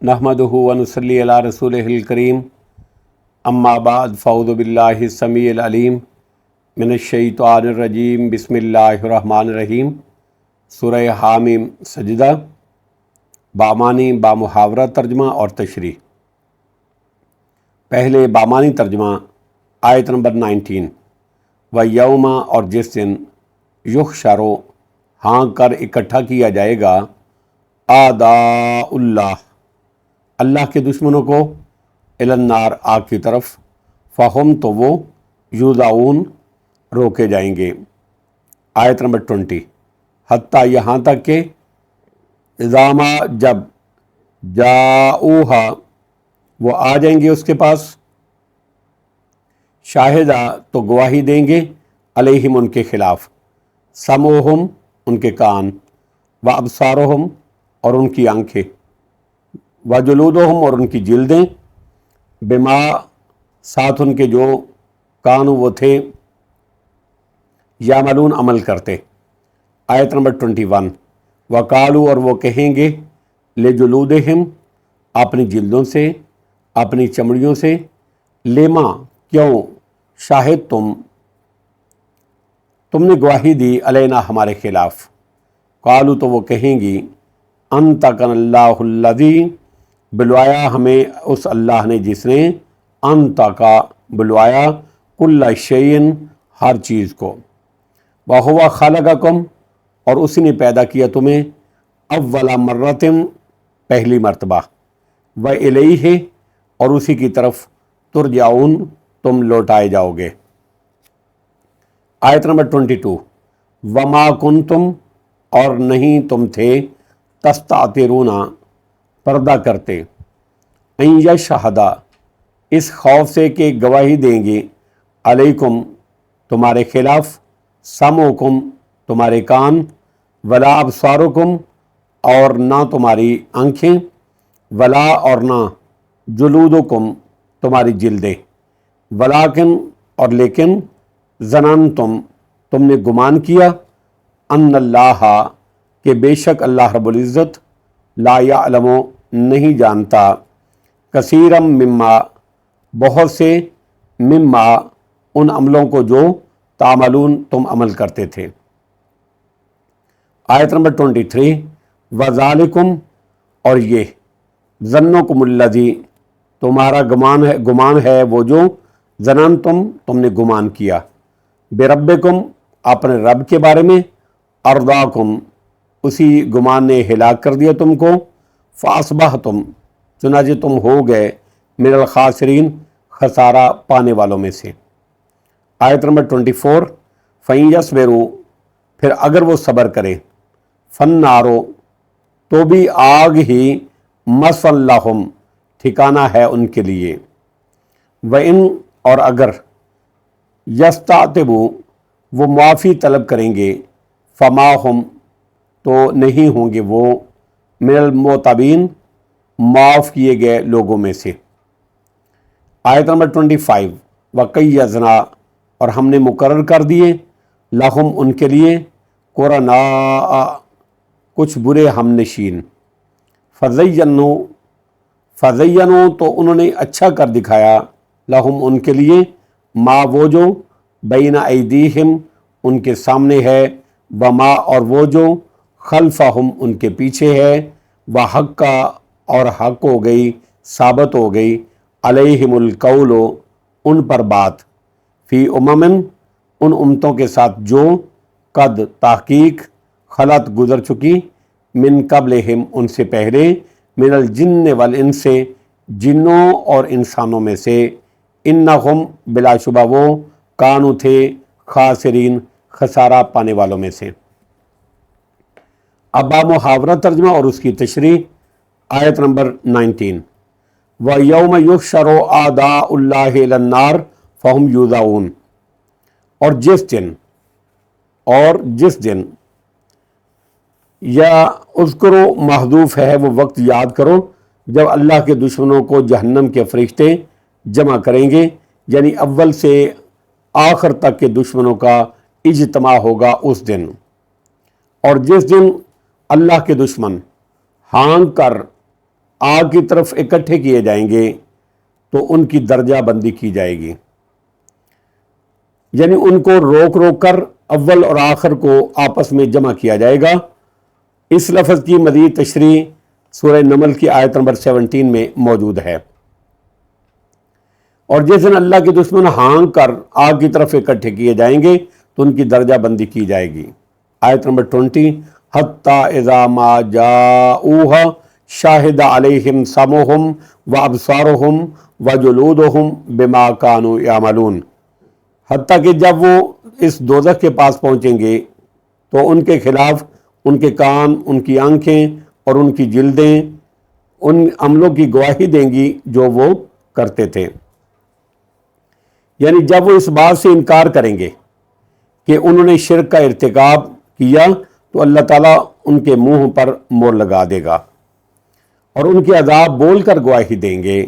नहमदुहु व नुसल्ली अला रसूलिहिल करीम अम्मा बाद फ़अऊज़ु बिल्लाहि समीइल अलीम मिनश्शैतानिर रजीम बिस्मिल्लाहिर रहमानिर रहीम। सूरह हामीम सजदा बामानी बामुहावरा तर्जमा और तशरीह। पहले बामानी तर्जमा आयत नंबर 19। व यौमा और जिस दिन युहशरो हाँक कर इकट्ठा किया जाएगा आदाउल्लाह अल्लाह के दुश्मनों को इलन्नार आग की तरफ फ़हुम तो वो यूज़ाऊन रोके जाएंगे। आयत नंबर 20। हत्ता यहाँ तक कि इज़ामा जब जाऊहा वो आ जाएंगे उसके पास शाहिदा तो गवाही देंगे अलैहिम उनके खिलाफ समोहम उनके कान व अबसारोहम और उनकी आंखें व जुलूदोहम और उनकी जिल्दें बिमा साथ उनके जो कानू वो थे यामलून अमल करते। आयत नंबर 21। वकालू और वो कहेंगे ले जुलूदहिम अपनी जिल्दों से अपनी चमड़ियों से लेमा क्यों शाहिद तुमने गवाही दी अलैना हमारे खिलाफ। कालू तो वो कहेंगी अंतकनल्लाहुल्लज़ी बुलवाया हमें उस अल्लाह ने जिसने अंतका बुलवाया कुल्ला शैइन हर चीज़ को वहुवा खलक़कुम और उसी ने पैदा किया तुम्हें अव्वला मर्रतिन पहली मर्तबा व इलैहि और उसी की तरफ तुरजाऊन तुम लौटाए जाओगे। आयत नंबर 22। वमा कुंतुम और नहीं तुम थे तस्तातिरूना पर्दा करते अन शहदा इस खौफ से कि गवाही देंगे अलैकुम तुम्हारे खिलाफ समोकुम तुम्हारे कान वला अबसारुकुम और ना तुम्हारी आँखें वला और ना जुलूदुकुम तुम्हारी जिल्दें वलाकिन और लेकिन ज़नन तुमने गुमान किया अन्नल्लाह के बेशक अल्लाह रब्बुल इज़्ज़त ला यालमु नहीं जानता कसीरम मिम्मा बहुत से मिम्मा उन अमलों को जो तामलून तुम अमल करते थे। आयत नंबर 23। वज़ालिकुम और ये ज़न्नुकुमुल्लज़ी तुम्हारा गुमान है वो जो ज़नन तुमने गुमान किया बिरब्बिकुम अपने रब के बारे में अर्दाकुम उसी गुमान ने हिलाक कर दिया तुमको फासबाह चुनाचे तुम हो गए मिनल खासिरीन खसारा पाने वालों में से। आयत नंबर 24। फ़इन यस्बिरू फिर अगर वो सब्र करें फन्नारो तो भी आग ही मसल्लहुम ठिकाना है उनके लिए व इन और अगर यस्तातिबू वो माफ़ी तलब करेंगे फमाहुम तो नहीं होंगे वो मिनल मोतबीन माफ़ किए गए लोगों में से। आयत नंबर 25। वक़य्यज़ना और हमने मुकर्रर कर दिए लहुम उनके लिए कुरना कुछ बुरे हमनशीन फ़ज़य्यनु तो उन्होंने अच्छा कर दिखाया लहुम उनके लिए मा वो जो बैन ऐदीहिम उनके सामने है व मा और वो जो खल्फ़हुम उनके पीछे है व हक़्क़ा और हक़ हो गई साबित हो गई अलैहिमुल कौलो उन पर बात फ़ी उममिन उन उम्मतों के साथ जो कद तहकीक खलत गुज़र चुकी मिन कब्लिहिम उनसे पहले मिनल जिन्न वल इंसे जिन्नों और इंसानों में से इन्नहुम बिलाशुबा वो कानू थे खासिरीन खसारा पाने वालों में से। अब मुहावरा तर्जमा और उसकी तशरीह। आयत नंबर 19। व यौम युहशरो आदाउल्लाहि इलन्नार फ़हुम यूज़ाऊन और जिस दिन या उज़्कुरो महदूफ़ है वो वक्त याद करो जब अल्लाह के दुश्मनों को जहन्नम के फरिश्ते जमा करेंगे यानी अव्वल से आखिर तक के दुश्मनों का इज्तिमा होगा उस दिन। और जिस दिन अल्लाह के दुश्मन हाँक कर آگ کی طرف اکٹھے کیے جائیں گے تو ان کی درجہ بندی کی جائے گی، یعنی ان کو روک روک کر اول اور آخر کو آپس میں جمع کیا جائے گا۔ اس لفظ کی مزید تشریح سورہ نمل کی آیت نمبر 17 میں موجود ہے۔ اور جس دن اللہ کے دشمن ہانگ کر آگ کی طرف اکٹھے کیے جائیں گے تو ان کی درجہ بندی کی جائے گی۔ آیت نمبر 20، حتی اذا ما جاؤوها شاہد علیہم سمعہم وابصارہم وجلودہم بما کانوا یعملون، حتیٰ کہ جب وہ اس دوزخ کے پاس پہنچیں گے تو ان کے خلاف ان کے کان، ان کی آنکھیں اور ان کی جلدیں ان عملوں کی گواہی دیں گی جو وہ کرتے تھے۔ یعنی جب وہ اس بات سے انکار کریں گے کہ انہوں نے شرک کا ارتکاب کیا تو اللہ تعالیٰ ان کے منہ پر مور لگا دے گا اور ان کے عذاب بول کر گواہی دیں گے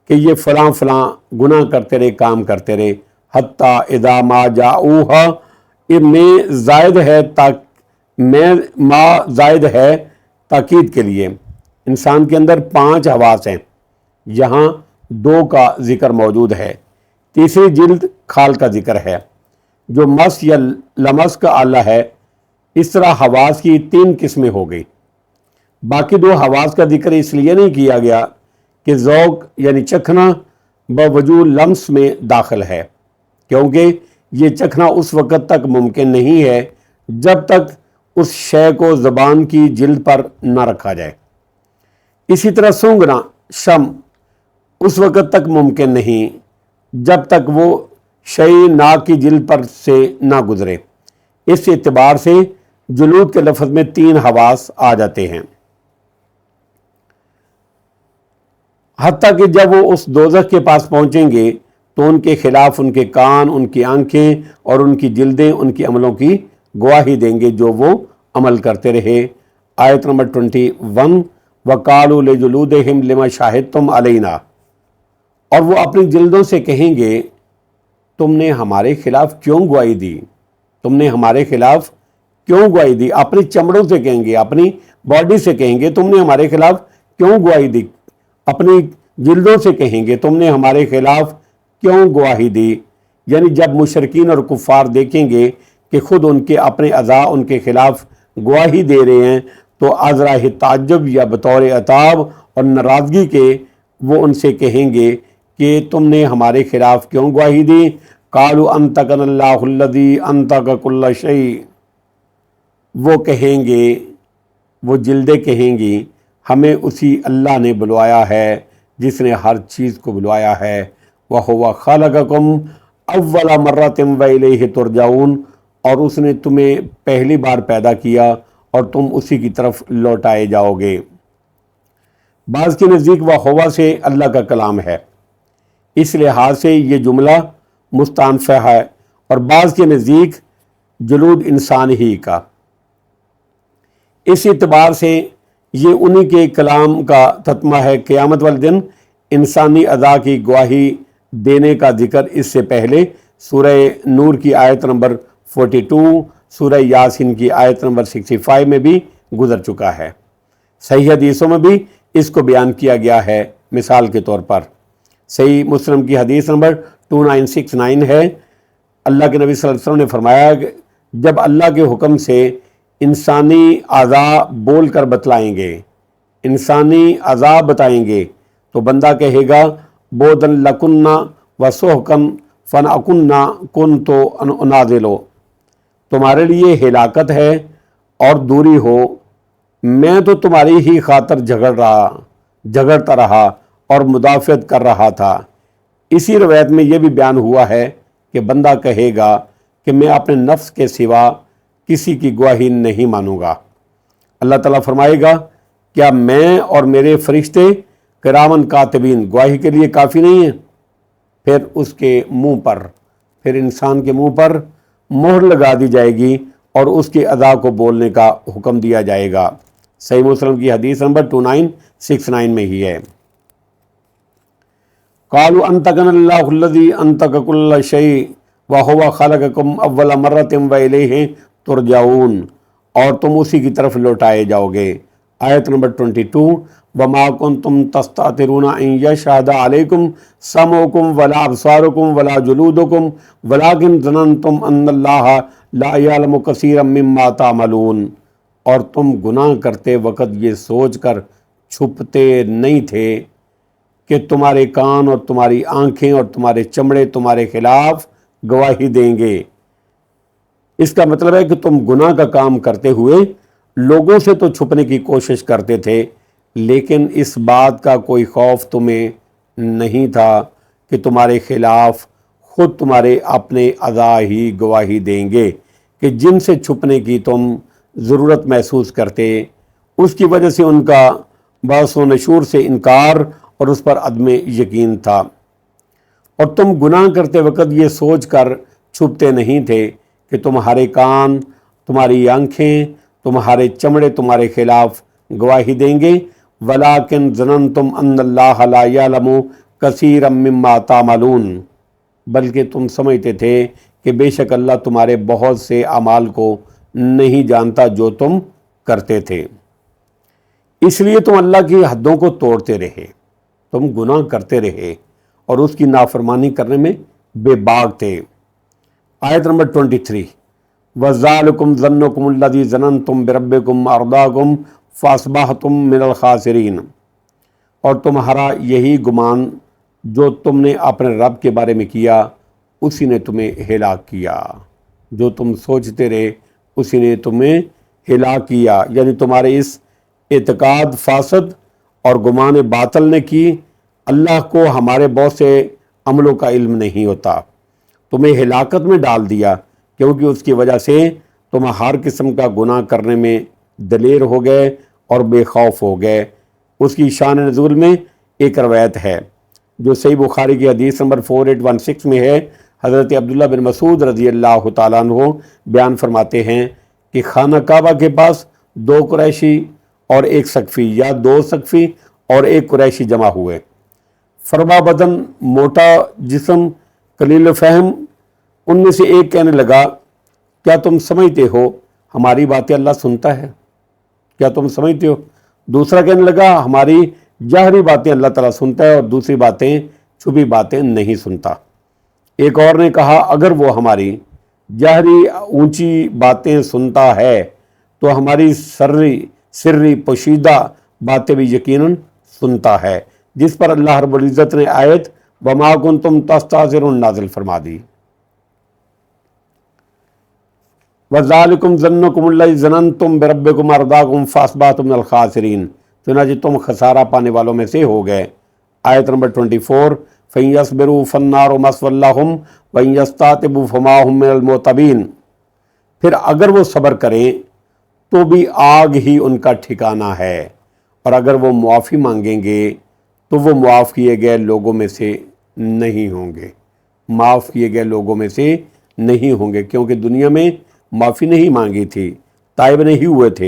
کہ یہ فلاں فلاں گناہ کرتے رہے، کام کرتے رہے۔ حتیٰ اذا ما جاؤوہا، یہ میں زائد ہے، میں ما زائد ہے تاکید کے لیے۔ انسان کے اندر 5 حواس ہیں، یہاں 2 کا ذکر موجود ہے، تیسری جلد کھال کا ذکر ہے جو مس یا لمس کا آلہ ہے۔ اس طرح حواس کی 3 قسمیں ہو گئی۔ باقی 2 حواس کا ذکر اس لیے نہیں کیا گیا کہ ذوق یعنی چکھنا بوجود لمس میں داخل ہے، کیونکہ یہ چکھنا اس وقت تک ممکن نہیں ہے جب تک اس شے کو زبان کی جلد پر نہ رکھا جائے۔ اسی طرح سونگھنا شم اس وقت تک ممکن نہیں جب تک وہ شے ناک کی جلد پر سے نہ گزرے۔ اس اعتبار سے جلود کے لفظ میں 3 حواس آ جاتے ہیں۔ حتیٰ کہ جب وہ اس دوزخ کے پاس پہنچیں گے تو ان کے خلاف ان کے کان، ان کی آنکھیں اور ان کی جلدیں ان کی عملوں کی گواہی دیں گے جو وہ عمل کرتے رہے۔ آیت نمبر 21، وَقَالُوا لِجُلُودِهِمْ لِمَ شَهِدتُّمْ عَلَيْنَا، اور وہ اپنی جلدوں سے کہیں گے تم نے ہمارے خلاف کیوں گواہی دی، تم نے ہمارے خلاف کیوں گواہی دی۔ اپنی چمڑوں سے کہیں گے، اپنی باڈی سے کہیں گے تم نے ہمارے خلاف کیوں گواہی دی، اپنی جلدوں سے کہیں گے تم نے ہمارے خلاف کیوں گواہی دی۔ یعنی جب مشرکین اور کفار دیکھیں گے کہ خود ان کے اپنے اعضاء ان کے خلاف گواہی دے رہے ہیں تو عذرا تعجب یا بطور عتاب اور ناراضگی کے وہ ان سے کہیں گے کہ تم نے ہمارے خلاف کیوں گواہی دی۔ قالوا انطقنا اللہ الذی انطق کل شیء، وہ کہیں گے، وہ جلدیں کہیں گی ہمیں اسی اللہ نے بلوایا ہے جس نے ہر چیز کو بلوایا ہے۔ وَهُوَ خَلَقَكُمْ أَوَّلَ مَرَّةٍ وَإِلَيْهِ تُرْجَعُونَ، اور اس نے تمہیں پہلی بار پیدا کیا اور تم اسی کی طرف لوٹائے جاؤ گے۔ بعض کے نزدیک وَهُوَ سے اللہ کا کلام ہے، اس لحاظ سے یہ جملہ مستانفہ ہے، اور بعض کے نزدیک جلود انسان ہی کا۔ اس اعتبار سے یہ انہی کے کلام کا تتمہ ہے۔ قیامت والے دن انسانی اعضاء کی گواہی دینے کا ذکر اس سے پہلے سورہ نور کی آیت نمبر 42، سورہ یاسین کی آیت نمبر 65 میں بھی گزر چکا ہے۔ صحیح حدیثوں میں بھی اس کو بیان کیا گیا ہے۔ مثال کے طور پر صحیح مسلم کی حدیث نمبر 2969 ہے، اللہ کے نبی صلی اللہ علیہ وسلم نے فرمایا کہ جب اللہ کے حکم سے انسانی اعضاء بول کر بتلائیں گے، انسانی اعضاء بتائیں گے تو بندہ کہے گا بودن لکننا وسحقن فنکننا کنت انازلو، تمہارے لیے ہلاکت ہے اور دوری ہو، میں تو تمہاری ہی خاطر جھگڑتا رہا اور مدافعت کر رہا تھا۔ اسی روایت میں یہ بھی بیان ہوا ہے کہ بندہ کہے گا کہ میں اپنے نفس کے سوا کسی کی گواہی نہیں مانوں گا۔ اللہ تعالیٰ فرمائے گا کیا میں اور میرے فرشتے کرامن کاتبین گواہی کے لیے کافی نہیں ہیں؟ پھر اس کے منہ پر، پھر انسان کے منہ پر مہر لگا دی جائے گی اور اس کے اعضاء کو بولنے کا حکم دیا جائے گا۔ صحیح مسلم کی حدیث نمبر 2969 میں ہی ہے۔ قالوا انطقنا اللہ الذی انطق کل شیء وہو خلقکم اول مرۃ وإلیہ ترجعون، اور تم اسی کی طرف لوٹائے جاؤ گے۔ आयत नंबर 22, वमा कुंतुम तस्तातिरूना अन यशहद अलैकुम समउकुम वला अबसारुकुम वला जुलूदुकुम वलाकिन ज़ननतुम अन्नल्लाह ला यअलमु कसीरम मिम्मा तामलून। और तुम गुनाह करते वक़्त ये सोचकर छुपते नहीं थे कि तुम्हारे कान और तुम्हारी आंखें और तुम्हारे चमड़े तुम्हारे खिलाफ गवाही देंगे। इसका मतलब है कि तुम गुनाह का काम करते हुए लोगों से तो छुपने की कोशिश करते थे, लेकिन इस बात का कोई खौफ तुम्हें नहीं था कि तुम्हारे खिलाफ खुद तुम्हारे अपने अज़ा ही गवाही देंगे कि जिनसे छुपने की तुम ज़रूरत महसूस करते, उसकी वजह से उनका बहस व नशूर से इनकार और उस पर अदम यकीन था। और तुम गुनाह करते वक़्त ये सोच कर छुपते नहीं थे कि तुम्हारे कान, तुम्हारी आंखें, तुम्हारे चमड़े तुम्हारे खिलाफ गवाही देंगे। वलाकिन ज़ननतुम अन्नल्लाह ला यअलमु कसीरम मिम्मा तामलून, बल्कि तुम समझते थे कि बेशक अल्लाह तुम्हारे बहुत से अमाल को नहीं जानता जो तुम करते थे। इसलिए तुम अल्लाह की हदों को तोड़ते रहे, तुम गुनाह करते रहे और उसकी नाफरमानी करने में बेबाक थे। आयत नंबर 23, वज़ालिकुम ज़न्नुकुमुल्लज़ी ज़ननतुम बिरब्बिकुम अर्दाकुम फ़अस्बहतुम मिनल खासिरीन। और तुम्हारा यही गुमान जो तुमने अपने रब के बारे में किया, उसी ने तुम्हें हिलाक किया। जो तुम सोचते रहे उसी ने तुम्हें हिलाक किया, यानी तुम्हारे इस एतकाद फासद और गुमान बातल ने की अल्लाह को हमारे बहुत से अमलों का इल्म नहीं होता, तुम्हें हिलाकत में डाल दिया, क्योंकि उसकी वजह से तुम हर किस्म का गुनाह करने में दलेर हो गए और बेखौफ हो गए। उसकी शान नज़ूल में एक रवायत है जो सही बुखारी की हदीस नंबर 4816 में है। हज़रत अब्दुल्ला बिन मसूद रज़ी अल्लाह तआला अन्हु बयान फरमाते हैं कि खाना काबा के पास 2 कुरैशी और 1 सकफ़ी या 2 सकफ़ी और 1 कुरैशी जमा हुए। फरमा बदन, मोटा जिस्म, कलील फ़हम। उनमें से एक कहने लगा, क्या तुम समझते हो हमारी बातें अल्लाह सुनता है? क्या तुम समझते हो? दूसरा कहने लगा, हमारी जाहरी बातें अल्लाह ताला सुनता है और दूसरी बातें, छुपी बातें नहीं सुनता। एक और ने कहा, अगर वो हमारी जाहरी ऊंची बातें सुनता है तो हमारी सिर्री पोशीदा बातें भी यकीनन सुनता है। जिस पर अल्लाह रब्बुल इज़्ज़त ने आयत वमा कुंतुम तस्ताज़िरून नाज़िल फरमा दी। वज़ालिकुम ज़न्नुकुमुल्लज़ी ज़ननतुम बिरब्बिकुम अर्दाकुम फ़अस्बहतुम मिनल खासिरीन। चुनांचे तुम खसारा पाने वालों में से हो गए। आयत नंबर 24, फ़इन यस्बिरू फ़न्नारु मस्वल्लहुम वइन यस्तातिबू फ़मा हुम मिनल मुतबीन। फिर अगर वो सब्र करें तो भी आग ही उनका ठिकाना है, और अगर वो मुआफ़ी मांगेंगे तो वो माफ़ किए गए लोगों में से नहीं होंगे, माफ़ किए गए लोगों में से नहीं होंगे, क्योंकि दुनिया में माफ़ी नहीं मांगी थी, ताइब नहीं हुए थे।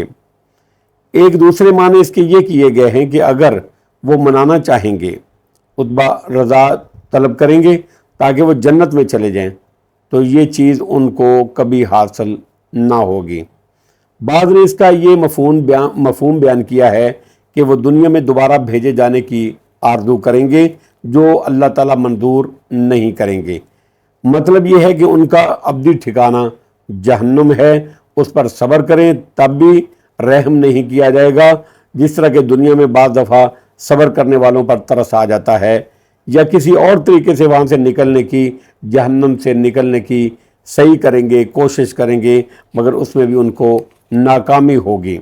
एक दूसरे माने इसके ये किए गए हैं कि अगर वो मनाना चाहेंगे, उतबा रज़ा तलब करेंगे ताकि वो जन्नत में चले जाएं, तो ये चीज़ उनको कभी हासिल ना होगी। बाद ने इसका ये मफ़हूम बयान किया है कि वो दुनिया में दोबारा भेजे जाने की आरज़ू करेंगे, जो अल्लाह ताला मंजूर नहीं करेंगे। मतलब ये है कि उनका अब्दी ठिकाना जहन्नुम है, उस पर सब्र करें तब भी रहम नहीं किया जाएगा। जिस तरह के दुनिया में बाज़ दफ़ा सब्र करने वालों पर तरस आ जाता है या किसी और तरीके से वहाँ से निकलने की, जहन्नम से निकलने की सही करेंगे, कोशिश करेंगे, मगर उसमें भी उनको नाकामी होगी।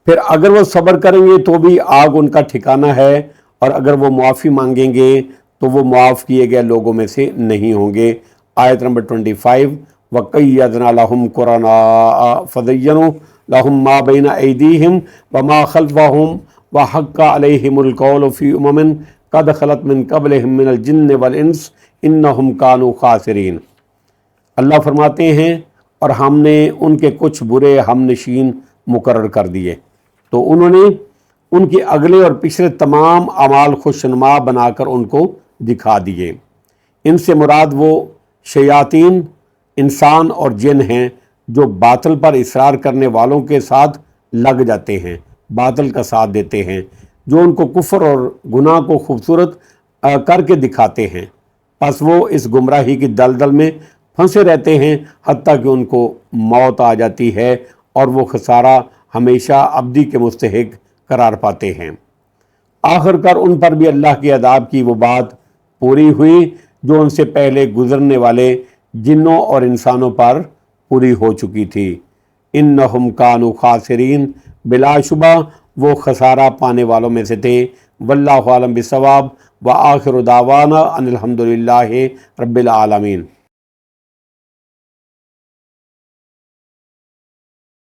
फिर अगर वो सब्र करेंगे तो भी आग उनका ठिकाना है, और अगर वो मुआफ़ी मांगेंगे तो वो मुआफ़ किए गए लोगों में से नहीं होंगे। आयत नंबर 25, वक़य्यदना लहुम कुराना फ़ज़य्यनु लहुम मा बैन ऐदीहिम व मा खल्फ़हुम व हक़्क़ अलैहिमुल क़ौलु फ़ी उममिन क़द ख़लत मिन क़ब्लिहिम मिनल जिन्न वल इंस इन्नहुम कानू ख़ासिरीन। अल्लाह फरमाते हैं, और हमने उनके कुछ बुरे हमनशीन मुकर्रर कर दिए, तो उन्होंने उनके अगले और पिछले तमाम अमाल खुशनुमा बनाकर उनको दिखा दिए। इनसे मुराद वो शयातीन, इंसान और जिन हैं جو باطل پر اصرار کرنے والوں کے ساتھ لگ جاتے ہیں، باطل کا ساتھ دیتے ہیں، جو ان کو کفر اور گناہ کو خوبصورت کر کے دکھاتے ہیں، پس وہ اس گمراہی کی دلدل میں پھنسے رہتے ہیں حتیٰ کہ ان کو موت آ جاتی ہے اور وہ خسارہ ہمیشہ ابدی کے مستحق قرار پاتے ہیں۔ آخر کار ان پر بھی اللہ کے عذاب کی وہ بات پوری ہوئی جو ان سے پہلے گزرنے والے جنوں اور انسانوں پر پوری ہو چکی تھی۔ انہم کانوا خاسرین، بلا شبہ وہ خسارہ پانے والوں میں سے تھے۔ واللہ عالم بالصواب، وآخر دعوانا ان الحمدللہ رب العالمین۔